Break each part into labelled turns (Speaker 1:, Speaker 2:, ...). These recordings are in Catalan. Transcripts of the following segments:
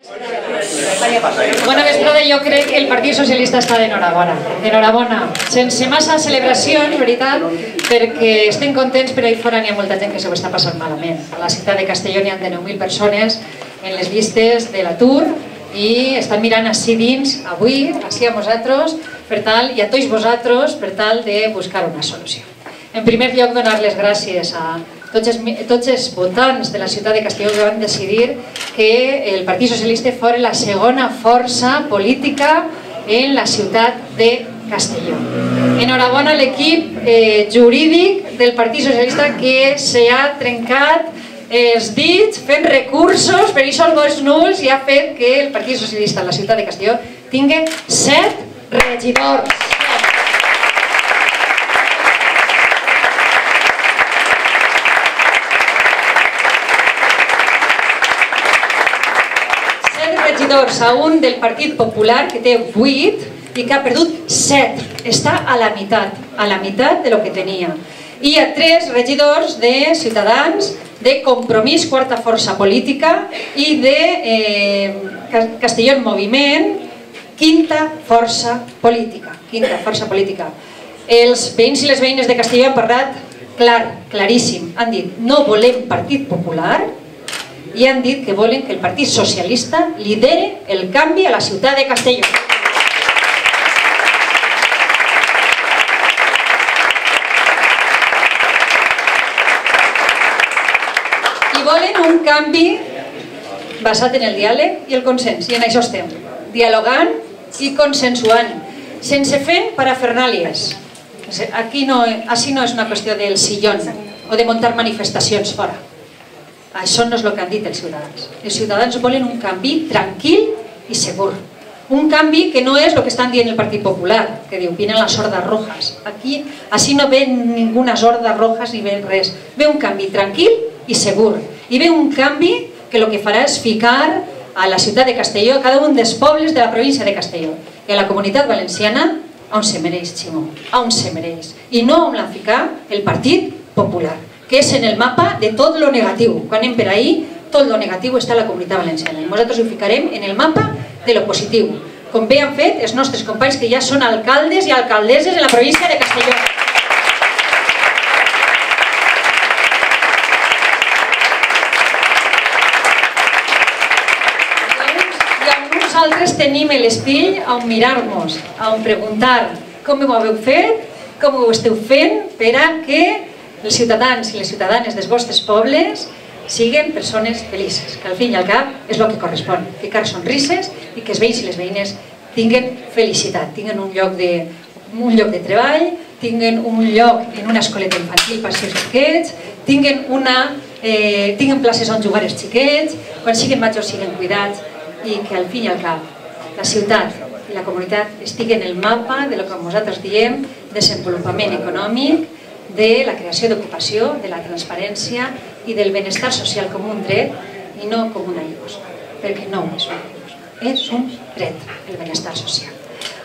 Speaker 1: Bona vesprada, jo crec que el Partit Socialista està d'enhorabona. D'enhorabona. Sense massa celebracions, veritat, perquè estem contents, però ahí fora n'hi ha molta gent que se ho està passant malament. A la ciutat de Castelló n'hi ha de 9.000 persones en les llistes de l'atur i estan mirant així dins, avui, així a nosaltres, per tal, i a tots vosaltres, per tal de buscar una solució. En primer lloc, donar les gràcies a tots els votants de la ciutat de Castelló que van decidir que el Partit Socialista fos la segona força política en la ciutat de Castelló. Enhorabona a l'equip jurídic del Partit Socialista que s'ha trencat els dits fent recursos per aquests vots nuls i ha fet que el Partit Socialista en la ciutat de Castelló tingui 7 regidors. A un del Partit Popular que té 8 i que ha perdut 7, està a la meitat de lo que tenia, i a 3 regidors de Ciutadans, de Compromís, quarta força política, i de Castelló en Moviment, quinta força política. Els veïns i les veïnes de Castelló han parlat claríssim, han dit no volem Partit Popular, i han dit que volen que el Partit Socialista lidere el canvi a la ciutat de Castelló. I volen un canvi basat en el diàleg i el consens, i en això estem, dialogant i consensuant, sense fer parafernàlies. Així no és una qüestió del sillón o de muntar manifestacions fora. Això no és el que han dit els ciutadans. Els ciutadans volen un canvi tranquil i segur. Un canvi que no és el que estan dient el Partit Popular, que diu, vinen les hordes rojas. Aquí, així no ve ninguna hordes rojas ni ve res. Ve un canvi tranquil i segur. I ve un canvi que el que farà és ficar a la ciutat de Castelló, a cada un dels pobles de la província de Castelló, i a la comunitat valenciana, on se mereix, Ximo, on se mereix. I no on la ficar el Partit Popular, que és en el mapa de tot lo negatiu. Quan anem per ahí, tot lo negatiu està a la comunitat valenciana. I nosaltres ho ficarem en el mapa de lo positiu, com bé han fet els nostres companys que ja són alcaldes i alcaldesses en la província de Castelló. I amb nosaltres tenim l'espill on mirar-nos, on preguntar com ho haveu fet, com ho esteu fent per a que els ciutadans i les ciutadanes dels vostres pobles siguin persones felices, que al fin i al cap és el que correspon, ficar sonrises i que els veïns i les veïnes tinguen felicitat, tinguen un lloc de treball, tinguen un lloc en una escoleta infantil per als seus xiquets, tinguen places on jugar els xiquets, quan siguin majors siguin cuidats i que al fin i al cap la ciutat i la comunitat estiguen en el mapa de lo que nosaltres diem desenvolupament econòmic, de la creació d'ocupació, de la transparència i del benestar social com un dret i no com una il·lusió, perquè no és una il·lusió, és un dret, el benestar social.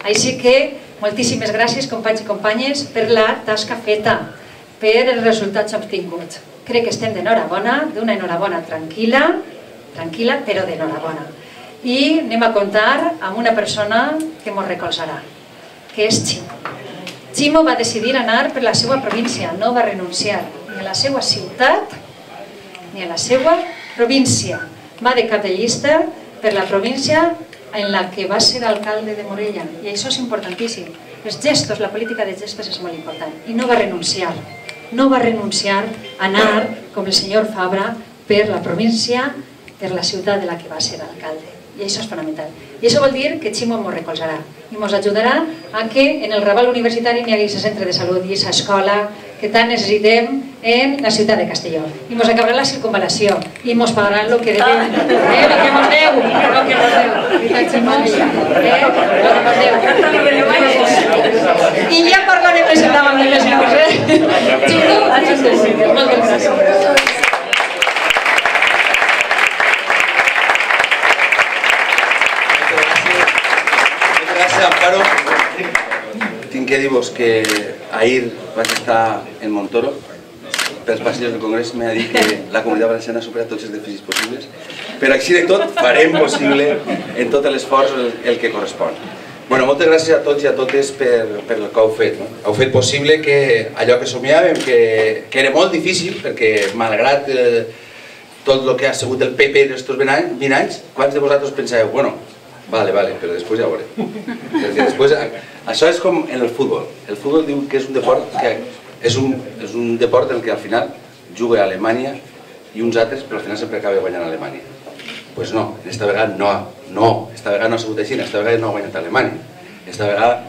Speaker 1: Així que moltíssimes gràcies, companys i companyes, per la tasca feta, per els resultats obtinguts. Crec que estem d'enhorabona, d'una enhorabona tranquil·la, però d'enhorabona. I anem a comptar amb una persona que ens recolzarà, que és Ximo. Ximo va decidir anar per la seva província, no va renunciar ni a la seva ciutat ni a la seva província. Va de cap de llista per la província en la que va ser alcalde de Morella, i això és importantíssim. Els gestos, la política de gestos és molt important, i no va renunciar a anar, com el senyor Fabra, per la província, per la ciutat de la que va ser alcalde. I això és fonamental. I això vol dir que Ximo ens recolzarà i ens ajudarà a que en el Raval Universitari hi hagi aquest centre de salut i aquesta escola que tant necessitem en la ciutat de Castelló. I ens acabarà la circunvalació i ens pagaran el que devem, el que ens deu, el que ens deu. I ja parlarem més endavant de les coses. Ximo, moltes gràcies.
Speaker 2: Amparo, tinc que dir-vos que ahir vaig estar en Montoro pels passillos del Congrés. M'ha dit que la Comunitat Valenciana ha superat tots els dèficits possibles però així de tot farem possible en tot l'esforç el que correspon. Bueno, moltes gràcies a tots i a totes per el que heu fet. Heu fet possible que allò que somiàvem, que era molt difícil, perquè malgrat tot el que ha sigut el PP en aquests 20 anys, quants de vosaltres pensàveu, bueno, vale, però després ja ho veurem. Perquè després, això és com en el futbol. El futbol diu que és un deport en què al final juga a Alemanya i uns altres, però al final sempre acaba guanyant Alemanya. Doncs no, aquesta vegada no, esta vegada no ha sigut així, esta vegada no ha guanyat Alemanya. Esta vegada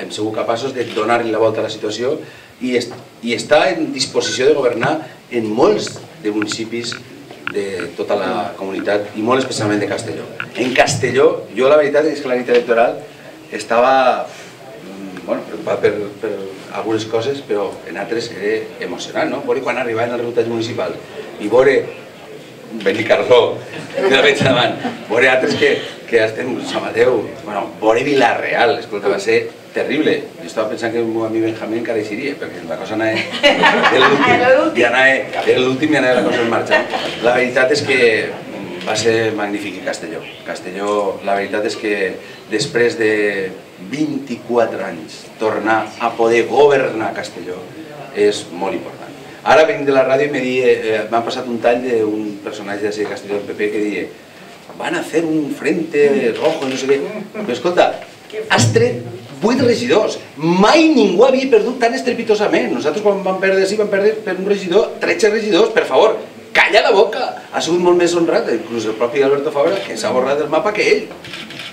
Speaker 2: hem sigut capaços de donar-li la volta a la situació i estar en disposició de governar en molts de municipis de tota la comunitat i molt especialment de Castelló. En Castelló, jo la veritat és que la nit electoral estava preocupat per algunes coses, però en altres era emocionant, no? Veure quan arribaven als resultats municipals i veure Benicarló, que la veig davant, veure altres que estem a Sant Mateu, veure Vila-real, escolta, va ser terrible. Jo estava pensant que el meu amic Benjamí encara hi seria, perquè la cosa anava l'últim i anava la cosa en marxa. La veritat és que va ser magnífic Castelló. Castelló, la veritat és que després de 24 anys tornar a poder governar Castelló és molt important. Ara venint de la ràdio i m'han passat un tall d'un personatge de Castelló del PP que deia van a fer un frente rojo i no sé què. Però escolta, has tret 8 regidors. Mai ningú havia perdut tan estrepitosament. Nosaltres quan vam perdre així vam perdre per un regidor, 13 regidors, per favor, calla la boca. Ha sigut molt més honrat, inclús el propi Alberto Fabra, que s'ha borrat del mapa que ell.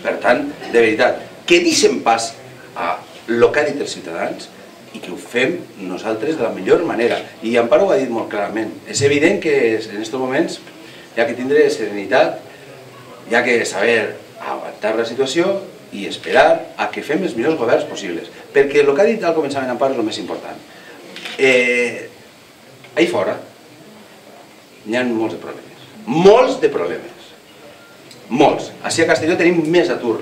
Speaker 2: Per tant, de veritat, que deixem pas a el que ha dit els ciutadans i que ho fem nosaltres de la millor manera. I Amparo ho ha dit molt clarament. És evident que en aquests moments hi ha que tindre serenitat, hi ha que saber aguantar la situació i esperar a que fem els millors governs possibles. Perquè el que ha dit al començament Amparo és el més important. Ahí fora hi ha molts de problemes. Molts de problemes. Molts. Així a Castelló tenim més atur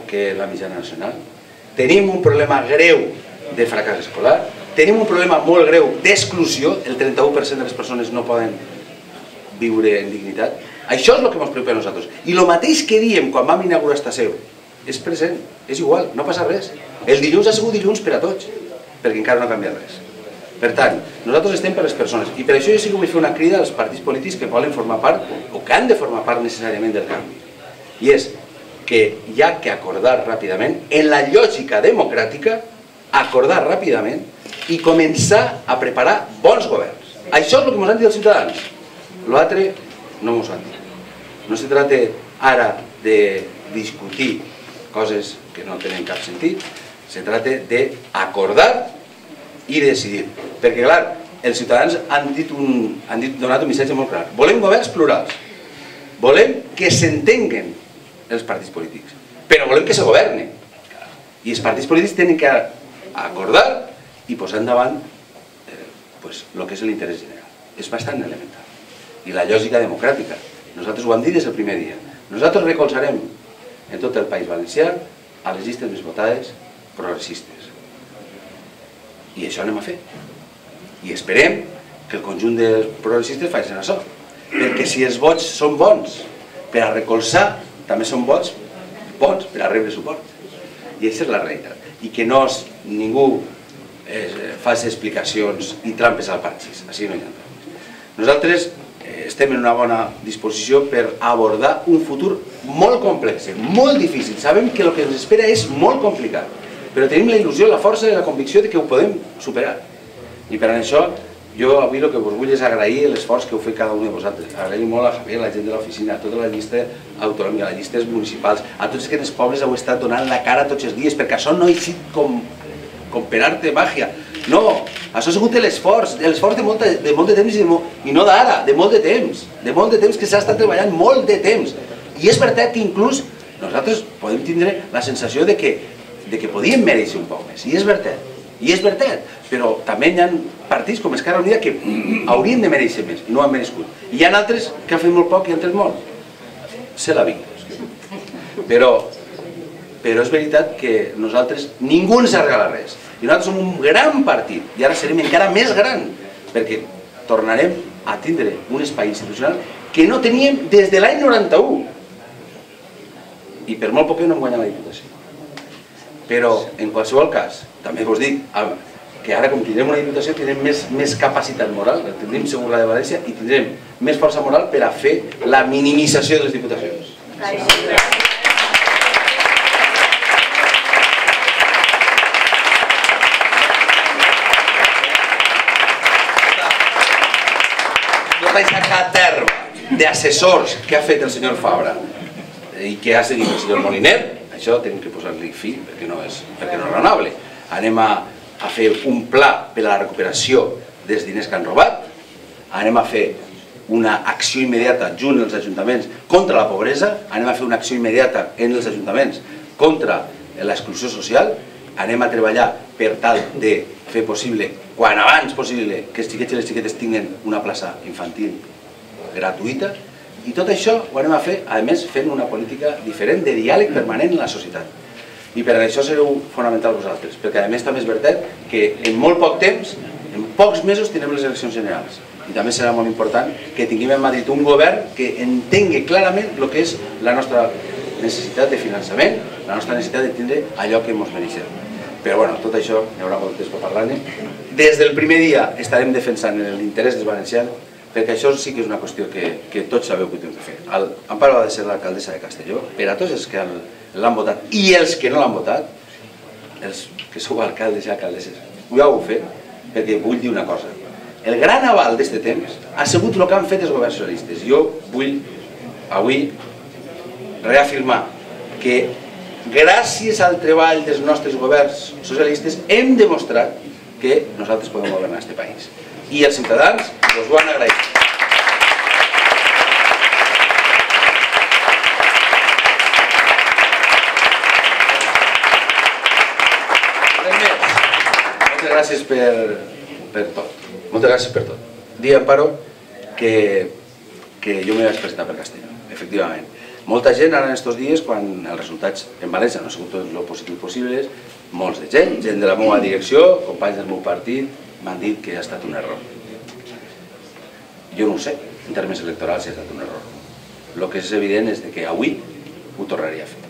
Speaker 2: que la mitjana nacional. Tenim un problema greu de fracàs escolar, tenim un problema molt greu d'exclusió, el 31% de les persones no poden viure en dignitat. Això és el que ens preocupa a nosaltres. I el mateix que diem quan vam inaugurar esta seu, és present, és igual, no passa res. El dilluns ha sigut dilluns per a tots, perquè encara no ha canviat res. Per tant, nosaltres estem per les persones, i per això jo sí que vull fer una crida als partits polítics que volen formar part, o que han de formar part necessàriament del canvi. I és que hi ha que acordar ràpidament, en la lògica democràtica, acordar ràpidament i començar a preparar bons governs. Això és el que ens han dit els ciutadans. L'altre no ens han dit. No se trata ara de discutir coses que no tenen cap sentit, se trata d'acordar i decidir. Perquè, clar, els ciutadans han donat un missatge molt clar. Volem governs plurals. Volem que s'entenguen els partits polítics. Però volem que se governen. I els partits polítics tenen que acordar i posar endavant el que és l'interès general. És bastant elemental. I la lògica democràtica. Nosaltres ho hem dit des del primer dia. Nosaltres recolzarem en tot el País Valencià a les llistes més votades progressistes. I això anem a fer. I esperem que el conjunt dels progressistes facin això. Perquè si els vots són bons per a recolzar, també són vots bons per a rebre suport. I aquesta és la realitat. I que ningú faci explicacions i trampes al parxís. Així no hi ha trampes. Nosaltres estem en una bona disposició per abordar un futur molt complex, molt difícil. Sabem que el que ens espera és molt complicat, però tenim la il·lusió, la força i la convicció de que ho podem superar. I per això jo avui el que us vull és agrair l'esforç que heu fet cada un de vosaltres. Agrair molt a Javier, a la gent de l'oficina, a tota la llista autonòmica, a les llistes municipals, a tots aquests pobles heu estat donant la cara tots els dies, perquè això no ha sigut com per art de màgia. No, això ha sigut l'esforç de molt de temps i no d'ara, de molt de temps que s'ha estat treballant molt de temps. I és veritat que inclús nosaltres podem tindre la sensació de que podíem mereixer un poc més. I és veritat, però també hi ha partits com Esquerra Unida que haurien de mereixer més i no han merescut. I hi ha altres que han fet molt poc i han tret molt. Sé la vida. Però és veritat que nosaltres, ningú ens ha regalat res. I nosaltres som un gran partit, i ara serem encara més gran, perquè tornarem a tindre un espai institucional que no teníem des de l'any 91. I per molt poc no hem guanyat la Diputació. Però, en qualsevol cas, també vos dic que ara, com tindrem una Diputació, tindrem més capacitat moral, tindrem segur la de València, i tindrem més força moral per a fer la minimització de les Diputacions. Tota aquesta caterva d'assessors que ha fet el senyor Fabra i que ha seguit el senyor Moliner, això tenim que posar-li fi perquè no és raonable. Anem a fer un pla per a la recuperació dels diners que han robat, anem a fer una acció immediata junt als ajuntaments contra la pobresa, anem a fer una acció immediata en els ajuntaments contra l'exclusió social, anem a treballar per tal de fer possible, quan abans possible, que els xiquets i les xiquetes tinguin una plaça infantil gratuïta, i tot això ho anem a fer, a més, fent una política diferent de diàleg permanent en la societat. I per això sereu fonamental vosaltres, perquè a més també és veritat que en molt poc temps, en pocs mesos, tindrem les eleccions generals. I també serà molt important que tinguem a Madrid un govern que entengui clarament el que és la nostra necessitat de finançament, la nostra necessitat de tindre allò que ens mereixem. Però bueno, tot això hi haurà molt temps per parlar-ne. Des del primer dia estarem defensant l'interès dels valencians, perquè això sí que és una qüestió que tots sabeu que ho hem de fer. Amparo ha de ser l'alcaldessa de Castelló, per a tots els que l'han votat i els que no l'han votat, els que sou alcaldes i alcaldesses, ho heu fet, perquè vull dir una cosa. El gran aval d'aquest temps ha sigut el que han fet els governs socialistes. Jo vull avui reafirmar que gràcies al treball dels nostres governs socialistes hem demostrat que nosaltres podem governar aquest país. I els ciutadans us ho han agraït. Moltes gràcies per tot. Moltes gràcies per tot. Dir, Amparo, que jo m'he presentat per Castelló, efectivament. Molta gent ara en aquests dies, quan els resultats en València no han sigut tot el positiu possible, molts de gent de la meva direcció, companys del meu partit, m'han dit que ha estat un error. Jo no ho sé, en termes electorals, si ha estat un error. El que és evident és que avui ho tornaria a fer.